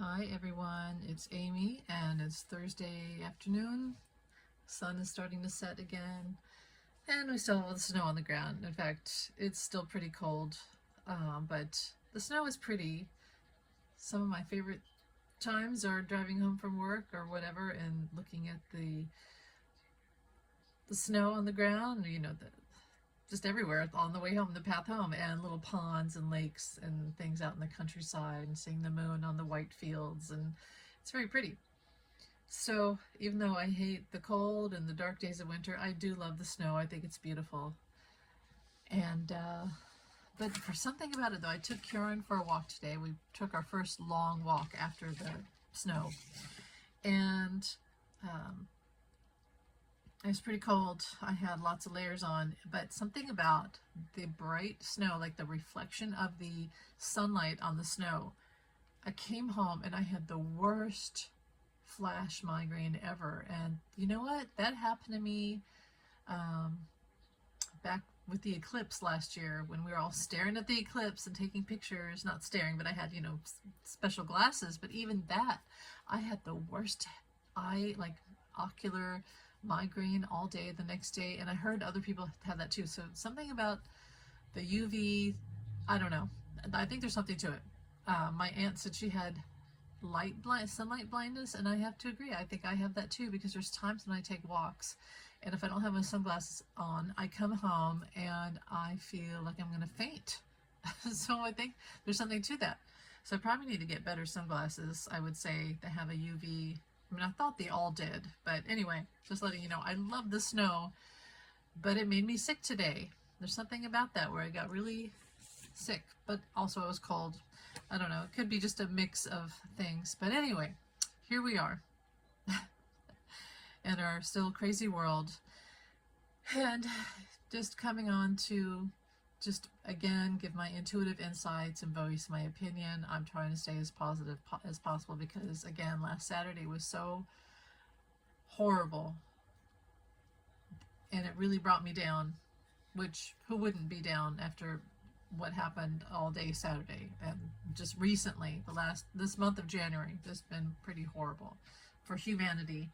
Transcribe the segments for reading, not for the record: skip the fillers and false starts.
Hi everyone, it's Amy and it's Thursday afternoon. Sun is starting to set again and we still have the snow on the ground. In fact, it's still pretty cold, but the snow is pretty. Some of my favorite times are driving home from work or whatever and looking at the snow on the ground, just everywhere on the way home, the path home, and little ponds and lakes and things out in the countryside and seeing the moon on the white fields, and it's very pretty. So even though I hate the cold and the dark days of winter, I do love the snow. I think it's beautiful. And but for something about it though, I took Kieran for a walk today. We took our first long walk after the snow, and um, it was pretty cold. I had lots of layers on, but something about the bright snow, like the reflection of the sunlight on the snow. I came home and I had the worst flash migraine ever. And you know what? That happened to me um, back with the eclipse last year when we were all staring at the eclipse and taking pictures. Not staring, but I had, special glasses. But even that, I had the worst ocular migraine all day the next day. And I heard other people have that too. So something about the UV, I don't know. I think there's something to it. My aunt said she had sunlight blindness, and I have to agree. I think I have that too, because there's times when I take walks and if I don't have my sunglasses on, I come home and I feel like I'm going to faint. So I think there's something to that. So I probably need to get better sunglasses, I would say, that have a UV. I mean, I thought they all did, but anyway, just letting you know, I love the snow, but it made me sick today. There's something about that where I got really sick, but also I was cold. I don't know, it could be just a mix of things, but anyway, here we are in our still crazy world, and just coming on to just again give my intuitive insights and voice my opinion. I'm trying to stay as positive as possible because again, last Saturday was so horrible and it really brought me down, which who wouldn't be down after what happened all day Saturday, and just recently, this month of January, just been pretty horrible for humanity.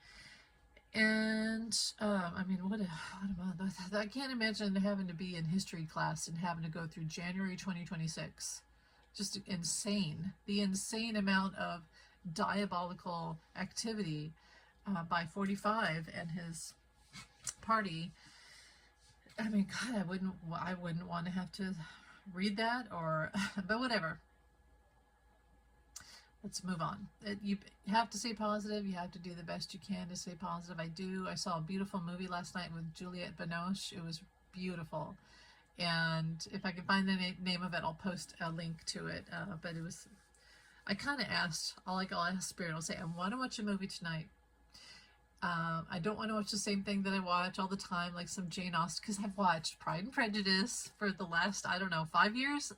And I mean, what a month! I can't imagine having to be in history class and having to go through January 2026. Just insane. The insane amount of diabolical activity by 45 and his party. I mean, God, I wouldn't want to have to read that, or but whatever. Let's move on. You have to stay positive. You have to do the best you can to stay positive. I saw a beautiful movie last night with Juliette Binoche. It was beautiful, and if I can find the name of it, I'll post a link to it. But it was, I kind of asked, I'll ask Spirit. I'll say, I want to watch a movie tonight. I don't want to watch the same thing that I watch all the time, like some Jane Austen, because I've watched Pride and Prejudice for the last, I don't know, 5 years.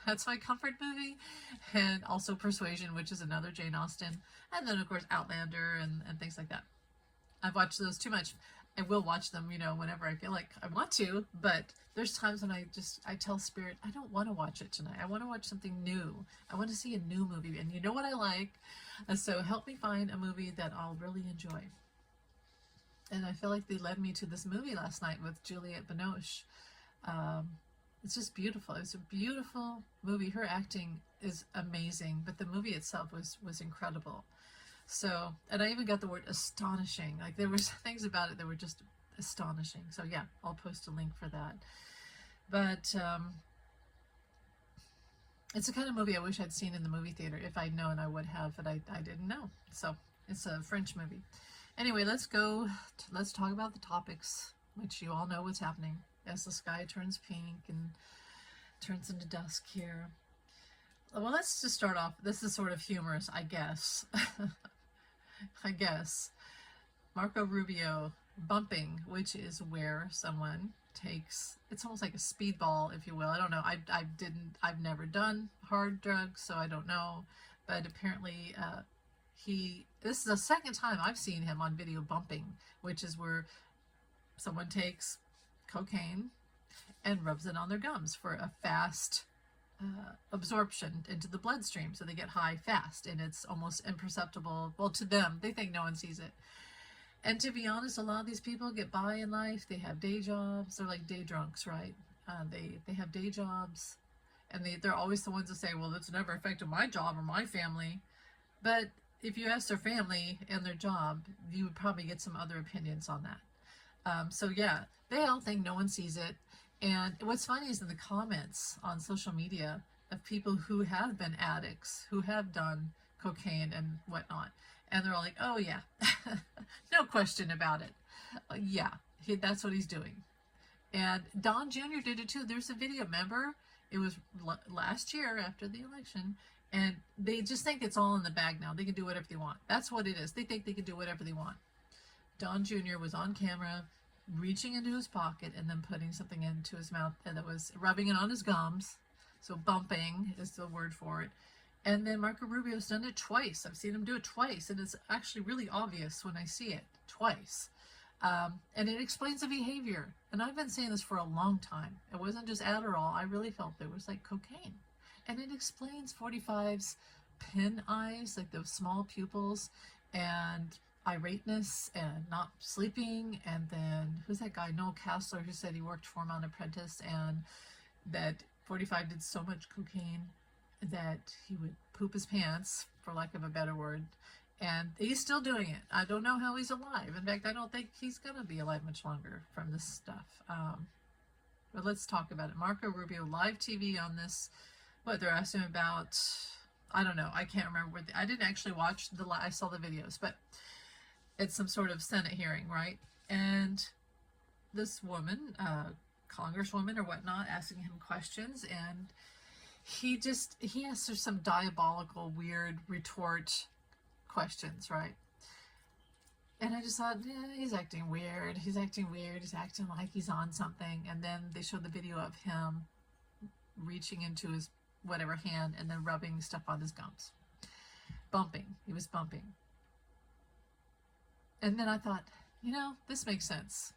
That's my comfort movie. And also Persuasion, which is another Jane Austen. And then, of course, Outlander and things like that. I've watched those too much. I will watch them, whenever I feel like I want to, but there's times when I tell Spirit, I don't want to watch it tonight. I want to watch something new. I want to see a new movie, and you know what I like? And so help me find a movie that I'll really enjoy. And I feel like they led me to this movie last night with Juliette Binoche. It's just beautiful. It's a beautiful movie. Her acting is amazing, but the movie itself was incredible. So, and I even got the word astonishing. Like, there was things about it that were just astonishing. So yeah, I'll post a link for that. But it's the kind of movie I wish I'd seen in the movie theater. If I'd known, I would have, but I didn't know. So it's a French movie. Anyway, let's talk about the topics, which you all know what's happening as the sky turns pink and turns into dusk here. Well, let's just start off. This is sort of humorous, I guess. I guess. Marco Rubio bumping, which is where someone takes, it's almost like a speedball, if you will. I don't know. I've never done hard drugs, so I don't know. But apparently, this is the second time I've seen him on video bumping, which is where someone takes cocaine and rubs it on their gums for a fast absorption into the bloodstream, so they get high fast, and it's almost imperceptible. Well, to them, they think no one sees it. And to be honest, a lot of these people get by in life. They have day jobs. They're like day drunks, right? They have day jobs, and they're always the ones that say, well, it's never affected my job or my family. But if you ask their family and their job, you would probably get some other opinions on that. So yeah, they all think no one sees it. And what's funny is in the comments on social media of people who have been addicts, who have done cocaine and whatnot, and they're all like, oh yeah, no question about it. Yeah, that's what he's doing. And Don Jr. did it too. There's a video, remember? It was last year after the election, and they just think it's all in the bag now. They can do whatever they want. That's what it is. They think they can do whatever they want. Don Jr. was on camera reaching into his pocket and then putting something into his mouth, and that was rubbing it on his gums. So bumping is the word for it. And then Marco Rubio's done it twice. I've seen him do it twice, and it's actually really obvious when I see it twice. And it explains the behavior. And I've been saying this for a long time. It wasn't just Adderall. I really felt it was like cocaine. And it explains 45's pin eyes, like those small pupils, and irateness and not sleeping. And then who's that guy, Noel Castler, who said he worked for him on Apprentice, and that 45 did so much cocaine that he would poop his pants, for lack of a better word. And he's still doing it. I don't know how he's alive. In fact, I don't think he's going to be alive much longer from this stuff. But let's talk about it. Marco Rubio, live TV on this, what they're asking about, I don't know. I can't remember. I didn't actually watch I saw the videos, but it's some sort of Senate hearing, right? And this woman, congresswoman or whatnot, asking him questions, and he answers some diabolical, weird retort questions, right? And I just thought, yeah, he's acting weird. He's acting like he's on something. And then they showed the video of him reaching into his whatever hand and then rubbing stuff on his gums. Bumping. He was bumping. And then I thought, this makes sense.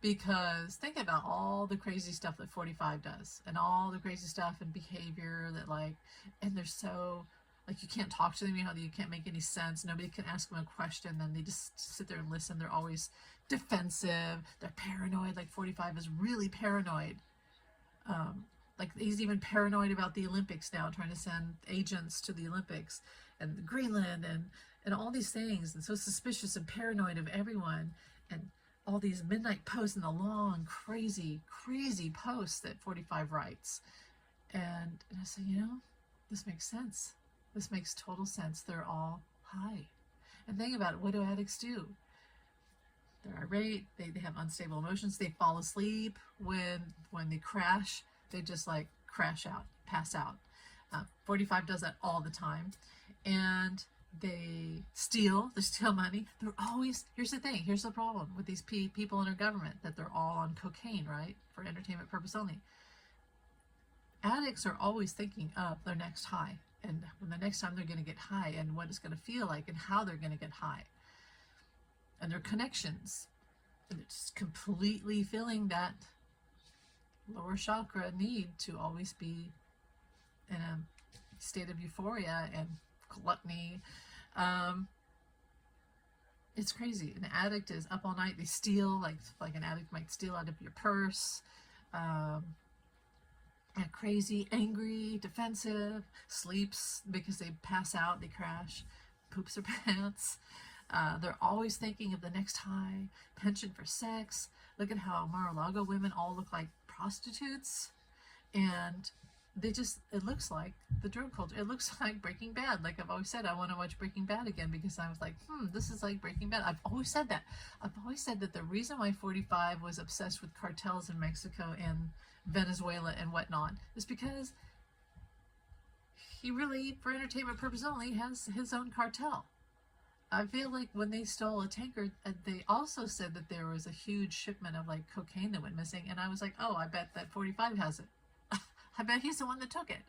Because think about all the crazy stuff that 45 does, and all the crazy stuff and behavior that and they're so, you can't talk to them, you can't make any sense. Nobody can ask them a question, then they just sit there and listen. They're always defensive. They're paranoid. 45 is really paranoid. He's even paranoid about the Olympics now, trying to send agents to the Olympics and Greenland and all these things, and so suspicious and paranoid of everyone, and all these midnight posts and the long, crazy posts that 45 writes. And I said, this makes sense. This makes total sense. They're all high. And think about it. What do addicts do? They're irate. They have unstable emotions. They fall asleep. When they crash, they just crash out, pass out. 45 does that all the time. And they steal money. They're always, here's the thing, here's the problem with these people in our government, that they're all on cocaine, right? For entertainment purpose only. Addicts are always thinking of their next high, and when the next time they're going to get high, and what it's going to feel like, and how they're going to get high. And their connections. And they're just completely feeling that lower chakra need to always be in a state of euphoria and gluttony. It's crazy. An addict is up all night. They steal, like an addict might steal out of your purse. Crazy, angry, defensive, sleeps because they pass out, they crash, poops their pants. They're always thinking of the next high, penchant for sex. Look at how Mar-a-Lago women all look like prostitutes. And it looks like the drug culture. It looks like Breaking Bad. Like I've always said, I want to watch Breaking Bad again, because I was like, this is like Breaking Bad. I've always said that. I've always said that the reason why 45 was obsessed with cartels in Mexico and Venezuela and whatnot is because he really, for entertainment purpose only, has his own cartel. I feel like when they stole a tanker, they also said that there was a huge shipment of cocaine that went missing, and I was like, oh, I bet that 45 has it. I bet he's the one that took it.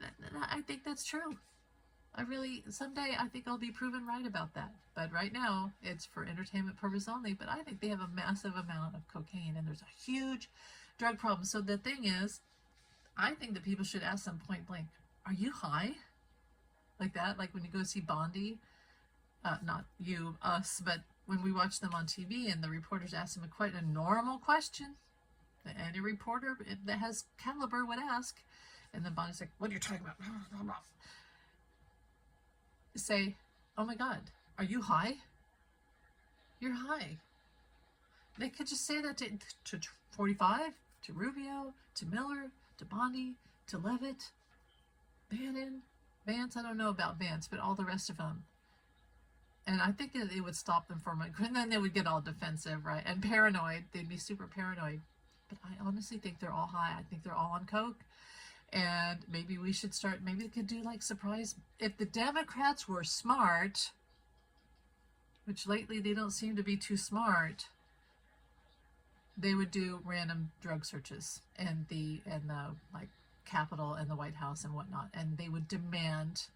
And I think that's true. Someday I think I'll be proven right about that. But right now, it's for entertainment purpose only. But I think they have a massive amount of cocaine, and there's a huge drug problem. So the thing is, I think that people should ask them point blank, are you high? Like that, like when you go see Bondi, not you, us, but when we watch them on TV and the reporters ask them quite a normal question that any reporter that has caliber would ask, and then Bondi's like, what are you talking about? Say, oh my God, are you high? You're high. They could just say that to 45, to Rubio, to Miller, to Bondi, to Levitt, Bannon, Vance. I don't know about Vance, but all the rest of them. And I think that it would stop them from it. And then they would get all defensive, right? And paranoid. They'd be super paranoid. But I honestly think they're all high. I think they're all on coke. And maybe we should start, maybe we could do like surprise. If the Democrats were smart, which lately they don't seem to be too smart, they would do random drug searches in the like Capitol and the White House and whatnot, and they would demand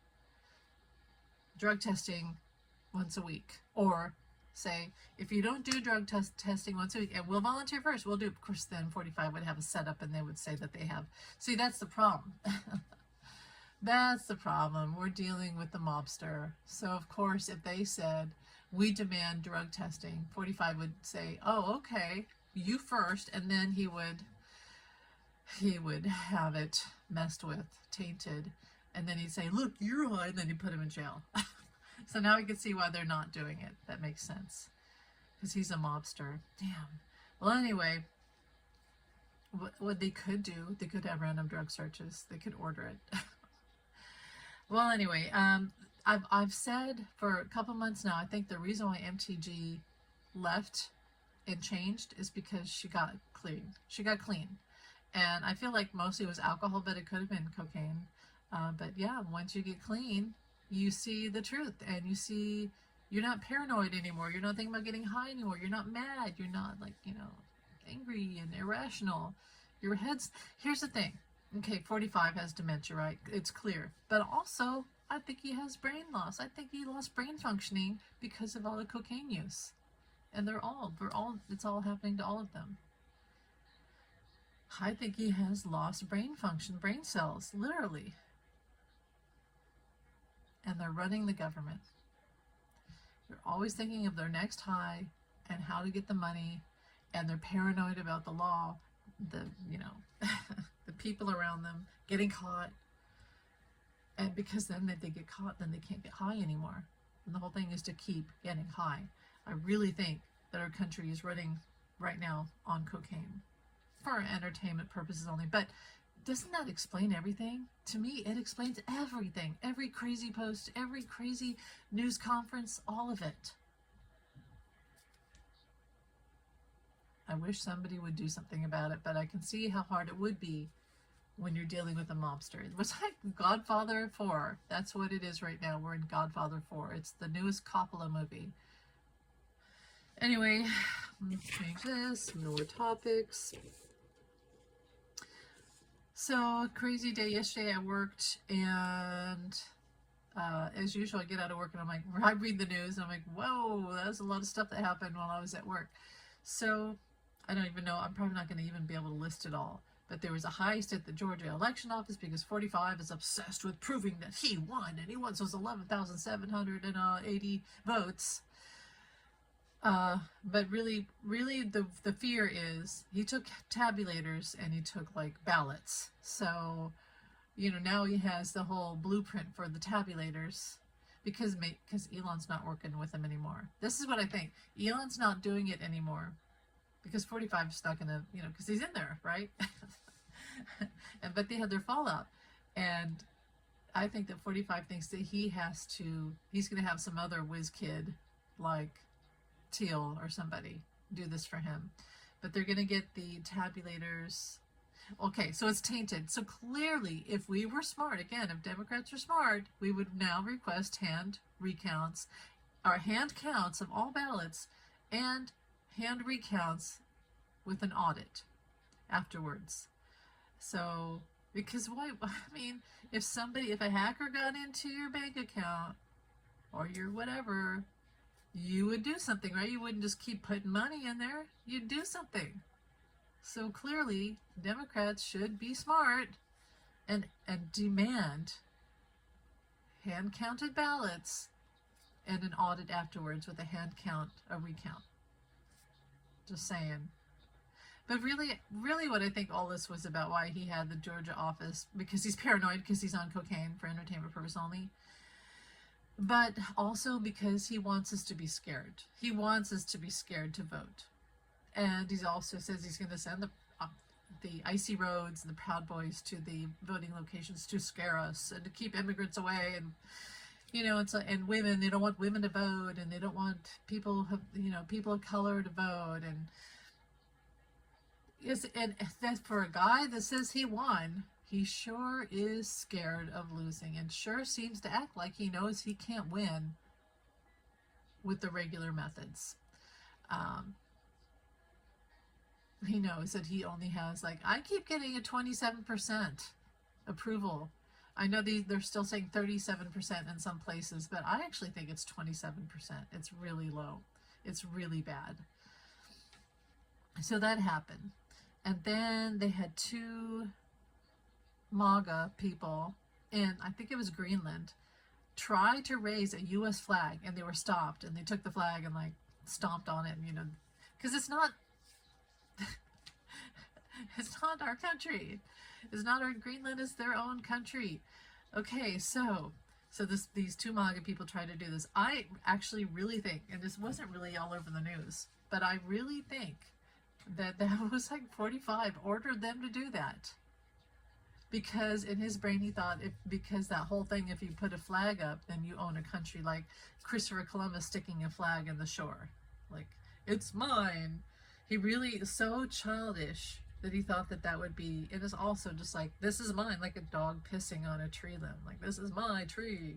drug testing once a week, or say, if you don't do drug testing once a week, and we'll volunteer first, we'll do. Of course, then 45 would have a setup, and they would say that they have. See, that's the problem. That's the problem. We're dealing with the mobster. So of course, if they said we demand drug testing, 45 would say, oh, okay, you first, and then he would have it messed with, tainted, and then he'd say, look, you're high, and then he'd put him in jail. So now we can see why they're not doing it. That makes sense, because he's a mobster. Damn. Well, anyway, what they could do, they could have random drug searches. They could order it. Well, anyway, I've said for a couple months now, I think the reason why MTG left and changed is because she got clean. She got clean. And I feel like mostly it was alcohol, but it could have been cocaine. But yeah, once you get clean, you see the truth, and you see you're not paranoid anymore. You're not thinking about getting high anymore. You're not mad. You're not like, angry and irrational. Your head's, here's the thing. Okay, 45 has dementia, right? It's clear. But also, I think he has brain loss. I think he lost brain functioning because of all the cocaine use. And it's all happening to all of them. I think he has lost brain function, brain cells, literally. And they're running the government. They're always thinking of their next high and how to get the money, and they're paranoid about the law, the people around them getting caught. And because then if they get caught, then they can't get high anymore. And the whole thing is to keep getting high. I really think that our country is running right now on cocaine for entertainment purposes only. But doesn't that explain everything? To me, it explains everything. Every crazy post, every crazy news conference, all of it. I wish somebody would do something about it, but I can see how hard it would be when you're dealing with a mobster. It was like Godfather 4. That's what it is right now. We're in Godfather 4. It's the newest Coppola movie. Anyway, let's change this. More topics. So, crazy day yesterday. I worked, and as usual, I get out of work and I'm like, I read the news and I'm like, whoa, that's a lot of stuff that happened while I was at work. So, I don't even know. I'm probably not going to even be able to list it all. But there was a heist at the Georgia election office because 45 is obsessed with proving that he won, and he won those 11,780 votes. But really the fear is he took tabulators and he took like ballots. So, now he has the whole blueprint for the tabulators because Elon's not working with him anymore. This is what I think. Elon's not doing it anymore because 45 is not going to, because he's in there, right? But they had their fallout. And I think that 45 thinks that he's going to have some other whiz kid like Teal or somebody do this for him. But they're going to get the tabulators. Okay, so it's tainted. So clearly, if we were smart, again, if Democrats are smart, we would now request hand counts of all ballots and hand recounts with an audit afterwards. So, because if a hacker got into your bank account or your whatever, you would do something, right? You wouldn't just keep putting money in there. You'd do something. So clearly, Democrats should be smart and demand hand-counted ballots and an audit afterwards with a recount. Just saying. But really what I think all this was about, why he had the Georgia office, because he's paranoid because he's on cocaine for entertainment purpose only, but also because he wants us to be scared. He wants us to be scared to vote. And he also says he's going to send the icy roads and the Proud Boys to the voting locations to scare us and to keep immigrants away. And it's like, and women, they don't want women to vote, and they don't want people of color to vote. And that for a guy that says he won, he sure is scared of losing, and sure seems to act like he knows he can't win with the regular methods. He knows that he only has, like, I keep getting a 27% approval. I know they're still saying 37% in some places, but I actually think it's 27%. It's really low. It's really bad. So that happened. And then they had two MAGA people in, I think it was Greenland, try to raise a U.S. flag, and they were stopped, and they took the flag and, like, stomped on it, and, because it's not it's not our country. It's not our, Greenland is their own country. Okay, so these two MAGA people tried to do this. I actually really think, and this wasn't really all over the news, but I really think that was like 45 ordered them to do that. Because in his brain he thought, because that whole thing, if you put a flag up, then you own a country, like Christopher Columbus sticking a flag in the shore. Like, it's mine. He really is so childish that he thought that would be, it is also just like, this is mine, like a dog pissing on a tree limb. Like, this is my tree.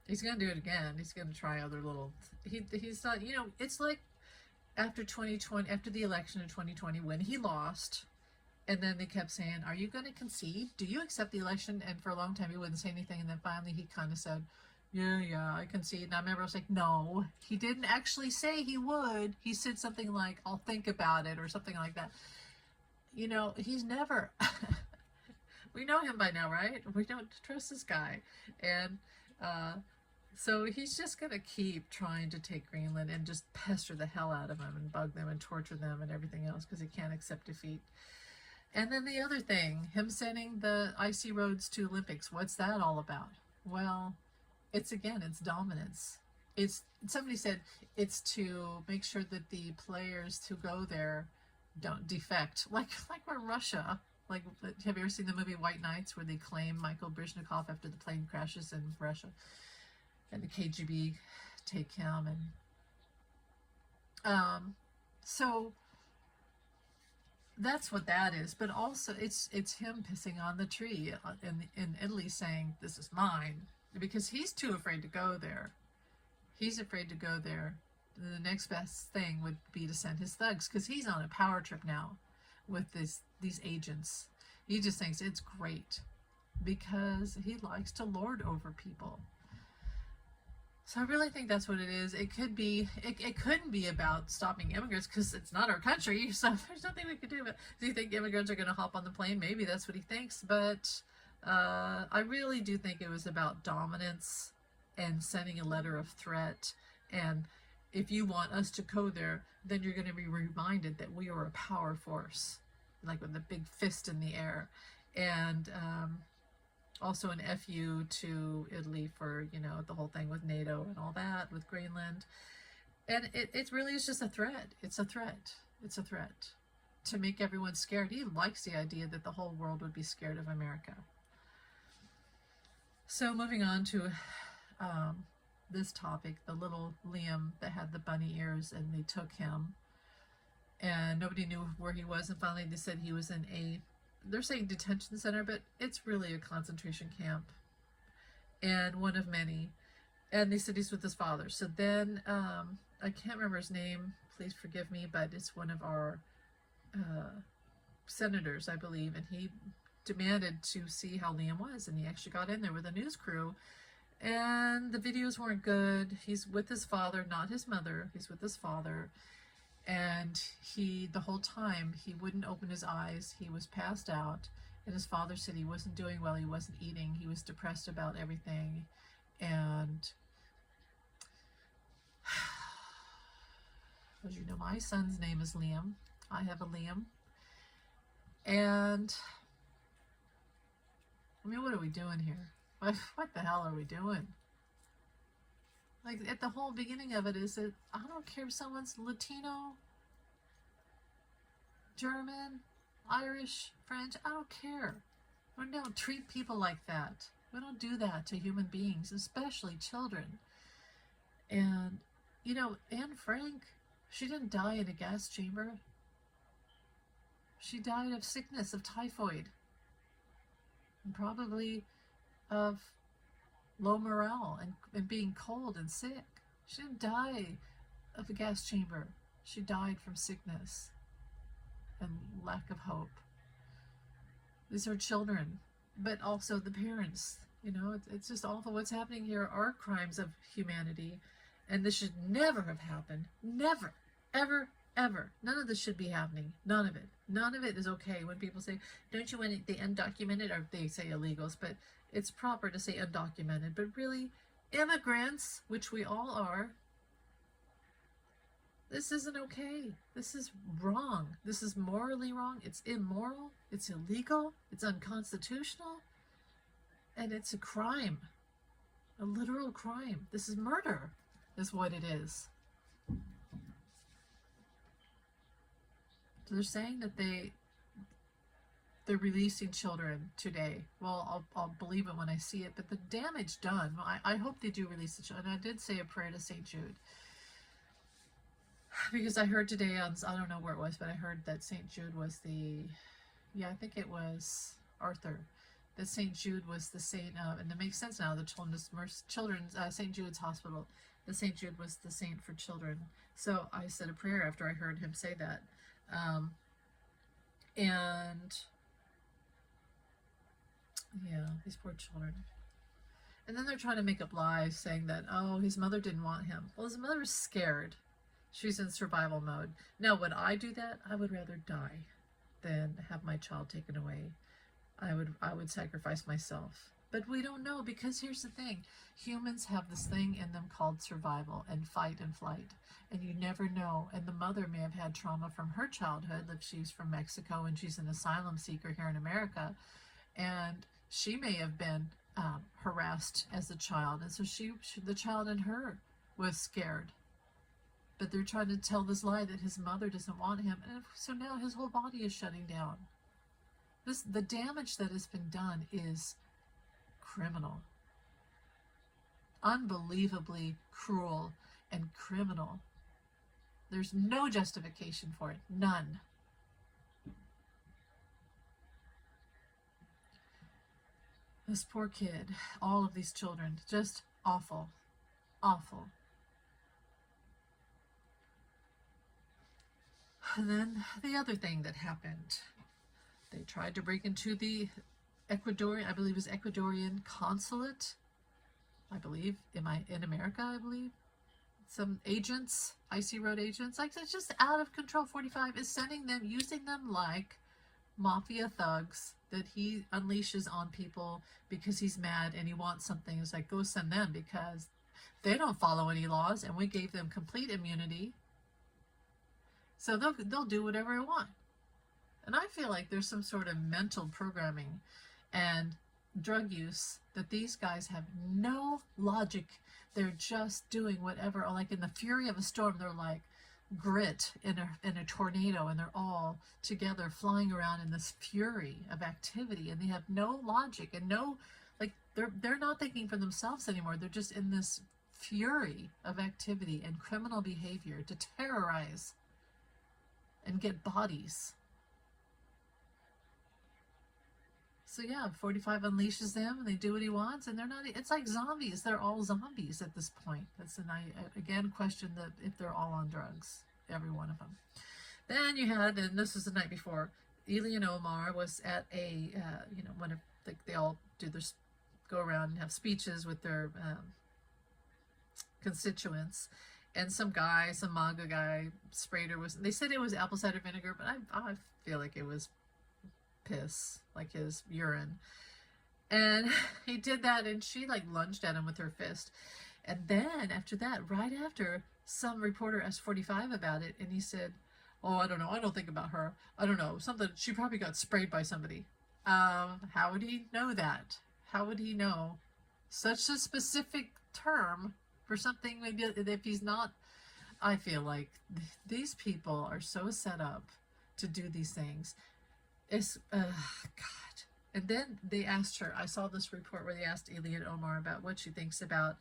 He's going to do it again. He's going to try other little, he's not, it's like after 2020, after the election in 2020, when he lost, and then they kept saying, are you going to concede? Do you accept the election? And for a long time he wouldn't say anything, and then finally he kind of said, yeah, I concede. And I remember I was like, no, he didn't actually say he would. He said something like, I'll think about it, or something like that. He's never, we know him by now, right? We don't trust this guy. And so he's just going to keep trying to take Greenland and just pester the hell out of them and bug them and torture them and everything else, because he can't accept defeat. And then the other thing, him sending the icy roads to Olympics, what's that all about? Well, it's dominance. Somebody said it's to make sure that the players who go there don't defect, like we're Russia. Like, have you ever seen the movie White Knights, where they claim Michael Baryshnikov after the plane crashes in Russia, and the KGB take him, and so that's what that is. But also it's him pissing on the tree in Italy, saying this is mine, because he's too afraid to go there. He's afraid to go there. The next best thing would be to send his thugs, because he's on a power trip now with these agents. He just thinks it's great because he likes to lord over people. So I really think that's what it is. It could be, it couldn't be about stopping immigrants, because it's not our country, so there's nothing we could do. But do you think immigrants are going to hop on the plane? Maybe that's what he thinks, but I really do think it was about dominance and sending a letter of threat. And if you want us to go there, then you're going to be reminded that we are a power force, like with a big fist in the air. And also an FU to Italy for, the whole thing with NATO and all that, with Greenland. And it really is just a threat. It's a threat. It's a threat to make everyone scared. He likes the idea that the whole world would be scared of America. So moving on to this topic, the little Liam that had the bunny ears, and they took him, and nobody knew where he was, and finally they said he was in they're saying detention center, but it's really a concentration camp, and one of many. And they said he's with his father. So then, I can't remember his name, please forgive me, but it's one of our senators, I believe, and he demanded to see how Liam was, and he actually got in there with a news crew, and the videos weren't good. He's with his father, not his mother. He's with his father, And the whole time, he wouldn't open his eyes. He was passed out. And his father said he wasn't doing well. He wasn't eating. He was depressed about everything. And as you know, my son's name is Liam. I have a Liam. And I mean, what are we doing here? What the hell are we doing? Like, at the whole beginning of it is that I don't care if someone's Latino, German, Irish, French, I don't care. We don't treat people like that. We don't do that to human beings, especially children. And, you know, Anne Frank, she didn't die in a gas chamber. She died of sickness, of typhoid, and probably of low morale and being cold and sick. She didn't die of a gas chamber. She died from sickness and lack of hope. These are children, but also the parents. You know, it's just awful. What's happening here are crimes of humanity, and this should never have happened. Never, ever, ever. None of this should be happening. None of it. None of it is okay. When people say, don't you want the undocumented, or they say illegals, but it's proper to say undocumented. But really, immigrants, which we all are, this isn't okay. This is wrong. This is morally wrong. It's immoral. It's illegal. It's unconstitutional. And it's a crime. A literal crime. This is murder, is what it is. So they're saying that they're releasing children today. Well, I'll believe it when I see it. But the damage done, I hope they do release the children. I did say a prayer to St. Jude. Because I heard today on, I don't know where it was, but I heard that St. Jude was I think it was Arthur, that St. Jude was the saint of, and it makes sense now, the children's St. Jude's Hospital, that St. Jude was the saint for children. So I said a prayer after I heard him say that. And yeah, these poor children. And then they're trying to make up lies saying that, oh, his mother didn't want him. Well, his mother was scared. She's in survival mode. Now, would I do that? I would rather die than have my child taken away. I would sacrifice myself. But we don't know, because here's the thing. Humans have this thing in them called survival and fight and flight. And you never know. And the mother may have had trauma from her childhood, if she's from Mexico and she's an asylum seeker here in America. And she may have been harassed as a child. And so the child in her was scared. But they're trying to tell this lie that his mother doesn't want him. And so now his whole body is shutting down. The damage that has been done is criminal. Unbelievably cruel and criminal. There's no justification for it. None. This poor kid, all of these children, just awful. Awful. And then the other thing that happened, they tried to break into the Ecuadorian, I believe it was Ecuadorian consulate, I believe, in America, I believe. Some agents, Icy Road agents, like, it's just out of control. 45 is sending them, using them like mafia thugs that he unleashes on people because he's mad and he wants something. It's like, go send them, because they don't follow any laws and we gave them complete immunity. So they'll do whatever they want. And I feel like there's some sort of mental programming and drug use that these guys have no logic. They're just doing whatever. Or like in the fury of a storm, they're like grit in a tornado, and they're all together flying around in this fury of activity, and they have no logic and no, like, they're not thinking for themselves anymore. They're just in this fury of activity and criminal behavior to terrorize and get bodies. So yeah, 45 unleashes them and they do what he wants, and they're not, it's like zombies. They're all zombies at this point. And I again question that if they're all on drugs, every one of them. Then you had, and this was the night before, Ilhan Omar was at a, one of, they all do their, go around and have speeches with their constituents. And some manga guy sprayed her with, they said it was apple cider vinegar, but I feel like it was piss, like his urine. And he did that, and she like lunged at him with her fist. And then after that, right after, some reporter asked 45 about it, and he said, "Oh, I don't know. I don't think about her. I don't know. Something. She probably got sprayed by somebody." How would he know that? How would he know such a specific term for something? Maybe if he's not. I feel like these people are so set up to do these things. It's God. And then they asked her. I saw this report where they asked Ilhan Omar about what she thinks about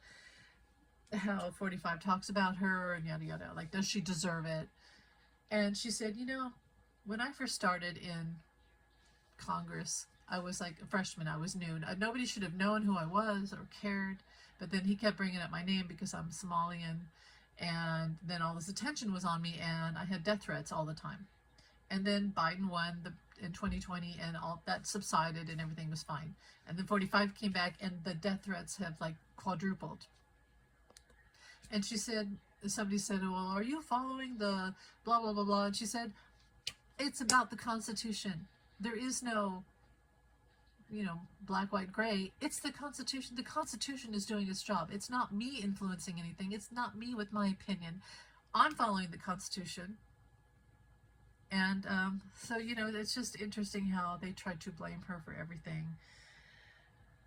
how 45 talks about her and yada yada. Like, does she deserve it? And she said, when I first started in Congress, I was like a freshman. I was new. Nobody should have known who I was or cared. But then he kept bringing up my name because I'm Somalian. And then all this attention was on me, and I had death threats all the time. And then Biden won in 2020, and all that subsided, and everything was fine. And then 45 came back, and the death threats have like quadrupled. And she said, somebody said, "Well, are you following the blah, blah, blah, blah?" And she said, "It's about the Constitution. There is no, black, white, gray. It's the Constitution. The Constitution is doing its job. It's not me influencing anything. It's not me with my opinion. I'm following the Constitution." And so, it's just interesting how they tried to blame her for everything.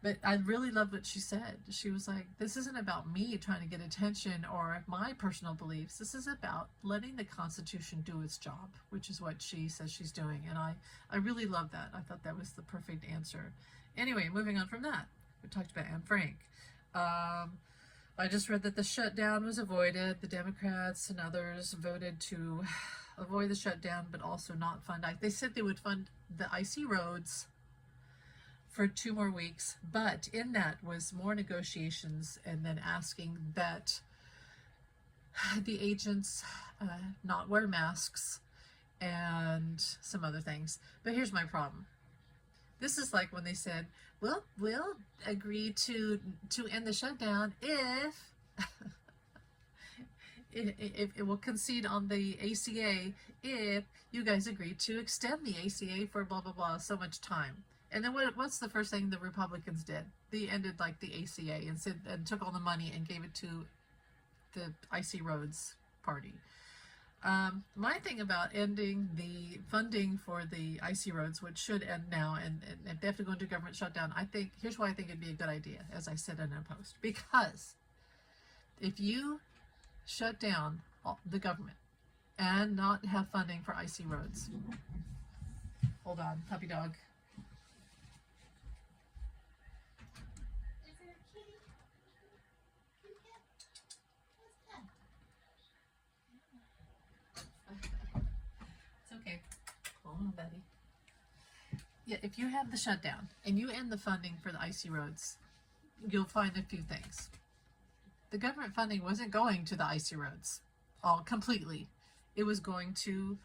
But I really loved what she said. She was like, this isn't about me trying to get attention or my personal beliefs. This is about letting the Constitution do its job, which is what she says she's doing. And I really love that. I thought that was the perfect answer. Anyway, moving on from that, we talked about Anne Frank. I just read that the shutdown was avoided. The Democrats and others voted to avoid the shutdown, but also not fund. They said they would fund the icy roads for 2 more weeks, but in that was more negotiations and then asking that the agents not wear masks and some other things. But here's my problem. This is like when they said, "Well, we'll agree to end the shutdown if if it will concede on the ACA if you guys agree to extend the ACA for blah blah blah so much time." And then what's the first thing the Republicans did? They ended like the ACA and took all the money and gave it to the Icy Roads Party. My thing about ending the funding for the Icy Roads, which should end now, and if they have to go into government shutdown, here's why I think it'd be a good idea, as I said in a post. Because if you shut down the government and not have funding for Icy Roads, hold on, puppy dog. Okay. Hold on, buddy. Yeah, if you have the shutdown and you end the funding for the Icy Roads, you'll find a few things. The government funding wasn't going to the Icy Roads all completely. It was going to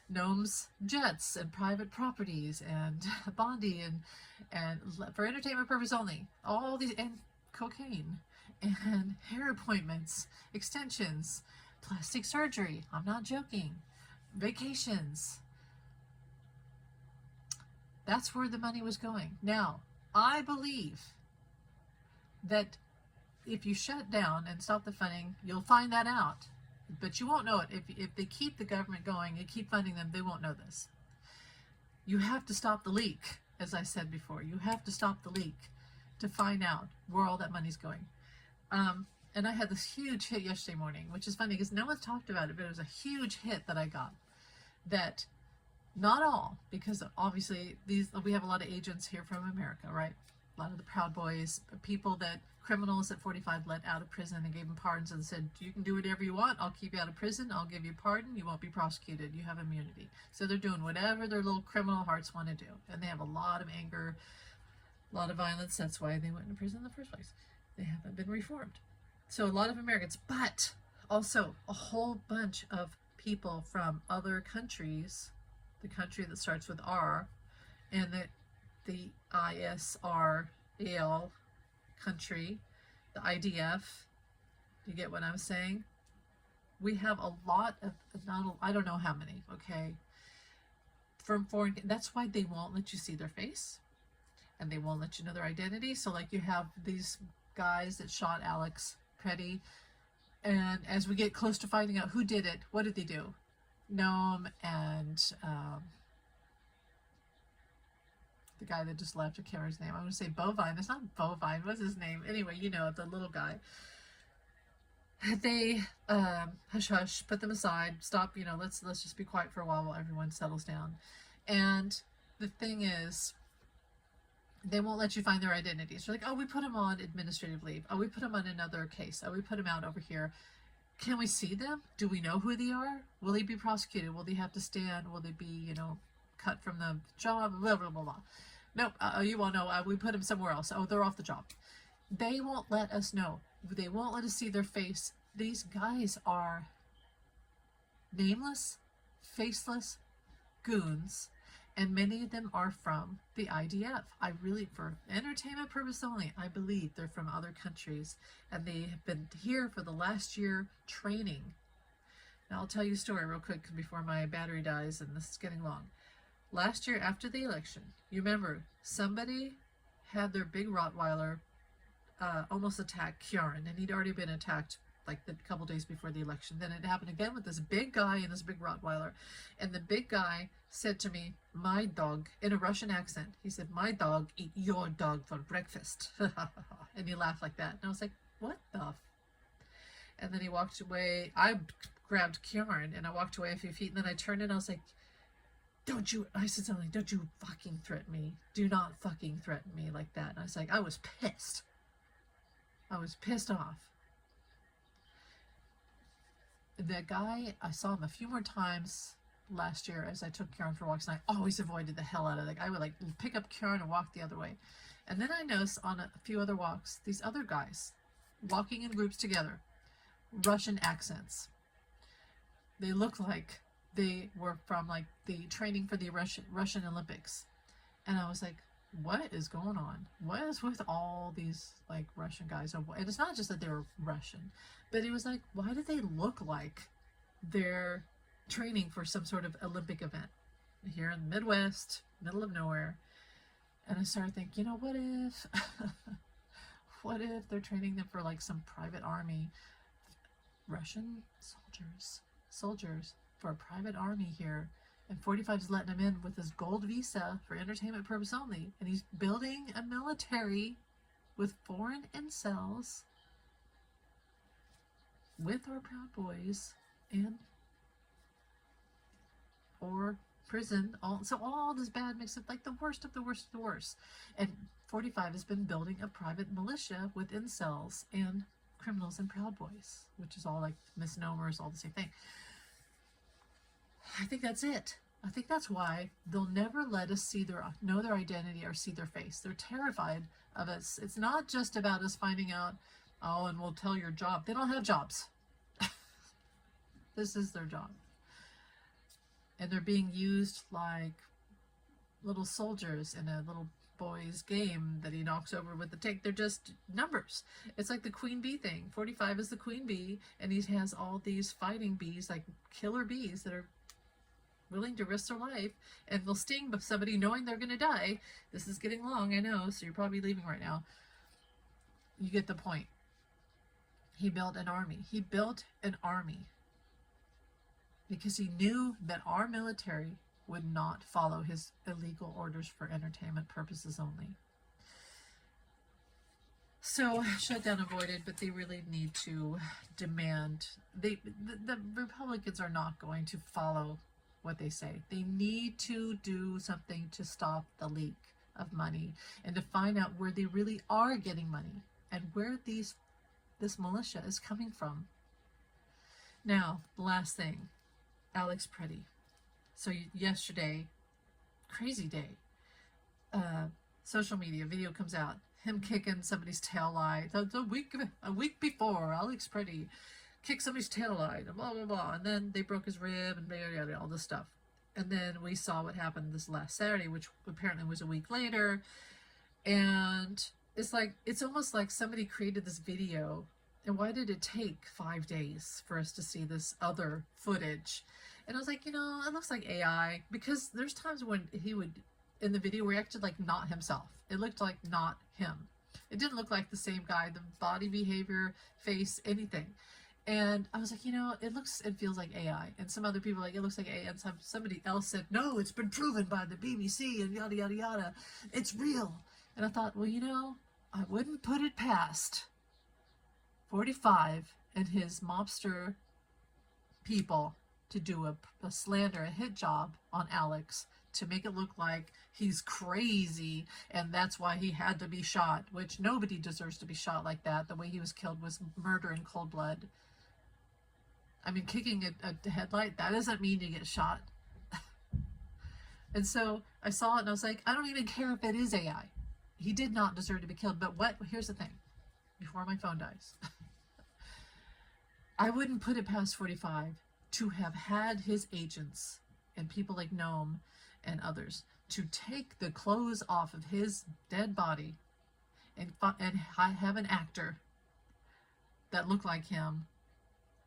Gnome's jets and private properties and Bondi and for entertainment purpose only. All these, and cocaine and hair appointments, extensions, plastic surgery. I'm not joking. Vacations. That's where the money was going. Now, I believe that if you shut down and stop the funding, you'll find that out. But you won't know it. If they keep the government going and keep funding them, they won't know this. You have to stop the leak, as I said before. You have to stop the leak to find out where all that money's going. And I had this huge hit yesterday morning, which is funny because no one's talked about it, but it was a huge hit that I got. That not all, because obviously we have a lot of agents here from America, right? A lot of the Proud Boys, people that criminals at 45 let out of prison and gave them pardons and said, "You can do whatever you want. I'll keep you out of prison. I'll give you a pardon. You won't be prosecuted. You have immunity." So they're doing whatever their little criminal hearts want to do. And they have a lot of anger, a lot of violence. That's why they went to prison in the first place. They haven't been reformed. So a lot of Americans, but also a whole bunch of people from other countries, the country that starts with R, and the ISRAL country, the IDF, you get what I'm saying? We have a lot of, not, I don't know how many, okay, from foreign, that's why they won't let you see their face, and they won't let you know their identity. So like you have these guys that shot Alex Petty, and as we get close to finding out who did it, what did they do? Noam and the guy that just left, I can't remember his name. I'm going to say Bovine. It's not Bovine. What's his name? Anyway, you know, the little guy. They hush hush, put them aside, stop, you know, let's just be quiet for a while everyone settles down. And the thing is, they won't let you find their identities. They're like, oh, we put them on administrative leave. Oh, we put them on another case. Oh, we put them out over here. Can we see them? Do we know who they are? Will they be prosecuted? Will they have to stand? Will they be, you know, cut from the job? Blah, blah, blah, blah. Nope, you won't know. We put them somewhere else. Oh, they're off the job. They won't let us know. They won't let us see their face. These guys are nameless, faceless goons, and many of them are from the IDF. I really, for entertainment purpose only, I believe they're from other countries, and they have been here for the last year training. Now I'll tell you a story real quick before my battery dies, and this is getting long. Last year after the election, you remember, somebody had their big Rottweiler almost attack Kieran, and he'd already been attacked like the couple days before the election. Then it happened again with this big guy and this big Rottweiler, and the big guy said to me, my dog, in a Russian accent, he said, my dog eat your dog for breakfast. And he laughed like that, and I was like, what the and then he walked away. I grabbed Kieran and I walked away a few feet, and then I turned and I was like, I said something, don't you fucking threaten me. Do not fucking threaten me like that. And I was like, I was pissed. I was pissed off. The guy, I saw him a few more times last year as I took Kieran for walks, and I always avoided the hell out of it. I would like pick up Kieran and walk the other way. And then I noticed on a few other walks, these other guys walking in groups together, Russian accents. They looked like they were from like the training for the Russian Olympics. And I was like, what is going on? What is with all these like Russian guys? And it's not just that they were Russian, but it was like, why do they look like they're training for some sort of Olympic event here in the Midwest, middle of nowhere? And I started thinking, you know, what if, what if they're training them for like some private army, Russian soldiers for a private army here? And 45 is letting him in with his gold visa for entertainment purpose only. And he's building a military with foreign incels, with our Proud Boys, and or prison. All this bad mix of like the worst of the worst of the worst. And 45 has been building a private militia with incels and criminals and Proud Boys, which is all like misnomers, all the same thing. I think that's it. I think that's why they'll never let us know their identity or see their face. They're terrified of us. It's not just about us finding out, oh, and we'll tell your job. They don't have jobs. This is their job. And they're being used like little soldiers in a little boy's game that he knocks over with the tank. They're just numbers. It's like the queen bee thing. 45 is the queen bee, and he has all these fighting bees, like killer bees that are willing to risk their life, and they'll sting somebody knowing they're going to die. This is getting long, I know, so you're probably leaving right now. You get the point. He built an army. He built an army because he knew that our military would not follow his illegal orders for entertainment purposes only. So, shutdown avoided, but they really need to demand. The Republicans are not going to follow what they say. They need to do something to stop the leak of money and to find out where they really are getting money and where this militia is coming from. Now, the last thing, Alex Petty. So yesterday, crazy day, social media video comes out, him kicking somebody's tail light. A week before, Alex Petty kicked somebody's tail light, and blah, blah, blah. And then they broke his rib and blah, blah, blah, all this stuff. And then we saw what happened this last Saturday, which apparently was a week later. And it's almost like somebody created this video And why did it take 5 days for us to see this other footage? And I was like, you know, it looks like AI, because there's times when he would, in the video, reacted like not himself. It looked like not him. It didn't look like the same guy, the body behavior, face, anything. And I was like, you know, it feels like AI. And some other people were like, it looks like AI. And somebody else said, no, it's been proven by the BBC and yada, yada, yada. It's real. And I thought, well, you know, I wouldn't put it past 45 and his mobster people to do a slander, a hit job on Alex to make it look like he's crazy and that's why he had to be shot, which nobody deserves to be shot like that. The way he was killed was murder in cold blood. I mean, kicking a headlight, that doesn't mean you get shot. And so I saw it and I was like, I don't even care if it is AI. He did not deserve to be killed. But here's the thing, before my phone dies. I wouldn't put it past 45 to have had his agents and people like Noam and others to take the clothes off of his dead body and have an actor that looked like him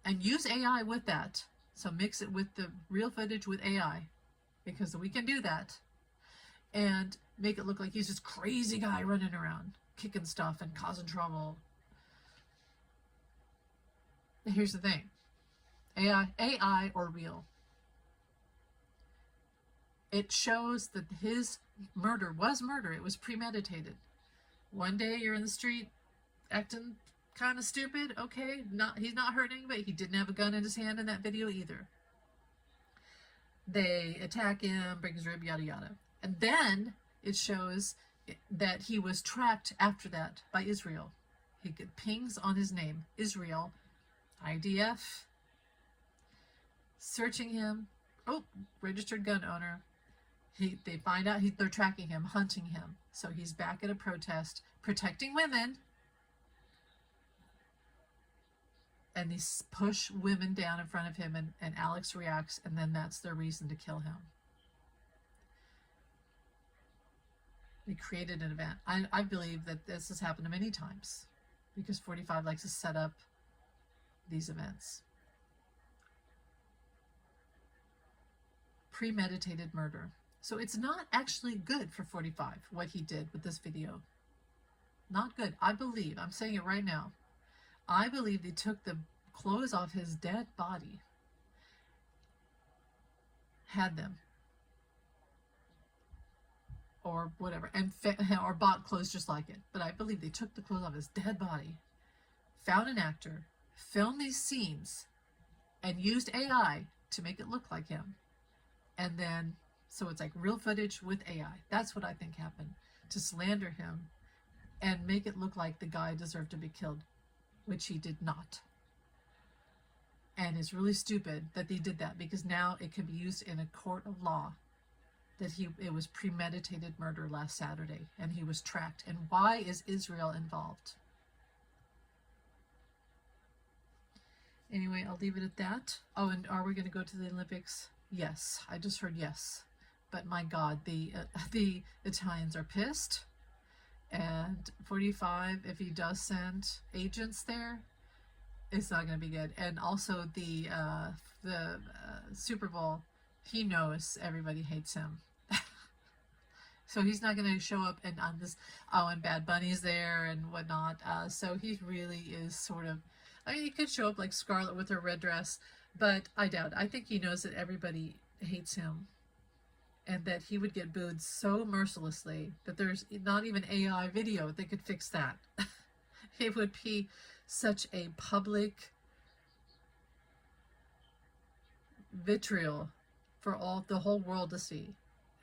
and use AI with that. So mix it with the real footage with AI, because we can do that, and make it look like he's this crazy guy running around kicking stuff and causing trouble. Here's the thing, AI or real, it shows that his murder was murder. It was premeditated. One day you're in the street acting kind of stupid, okay, he's not hurting anybody. He didn't have a gun in his hand in that video either. They attack him, break his rib, yada yada. And then it shows that he was tracked after that by Israel. He get pings on his name, Israel, IDF, searching him. Oh, registered gun owner. They find out they're tracking him, hunting him. So he's back at a protest, protecting women. And they push women down in front of him, and Alex reacts, and then that's their reason to kill him. They created an event. I believe that this has happened many times, because 45 likes to set up these events. Premeditated murder. So it's not actually good for 45, what he did with this video. Not good. I believe, I'm saying it right now, I believe they took the clothes off his dead body, had them, or whatever, and or bought clothes just like it. But I believe they took the clothes off his dead body, found an actor, filmed these scenes, and used AI to make it look like him. And then, so it's like real footage with AI. That's what I think happened, to slander him and make it look like the guy deserved to be killed, which he did not. And it's really stupid that they did that, because now it can be used in a court of law that it was premeditated murder last Saturday and he was tracked. And why is Israel involved? Anyway, I'll leave it at that. Oh, and are we going to go to the Olympics? Yes, I just heard yes. But my God, the Italians are pissed. And 45, if he does send agents there, it's not going to be good. And also the Super Bowl, he knows everybody hates him. So he's not going to show up and on this, and Bad Bunny's there and whatnot. So he really is sort of, I mean, he could show up like Scarlett with her red dress, but I doubt. I think he knows that everybody hates him, and that he would get booed so mercilessly that there's not even AI video that could fix that. It would be such a public vitriol for the whole world to see.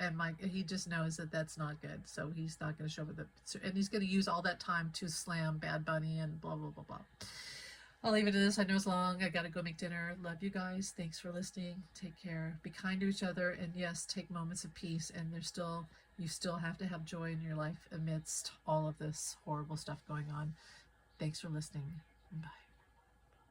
And he just knows that that's not good, so he's not going to show up with it. And he's going to use all that time to slam Bad Bunny and blah, blah, blah, blah. I'll leave it at this. I know it's long. I got to go make dinner. Love you guys. Thanks for listening. Take care. Be kind to each other. And yes, take moments of peace. And you still have to have joy in your life amidst all of this horrible stuff going on. Thanks for listening. Bye.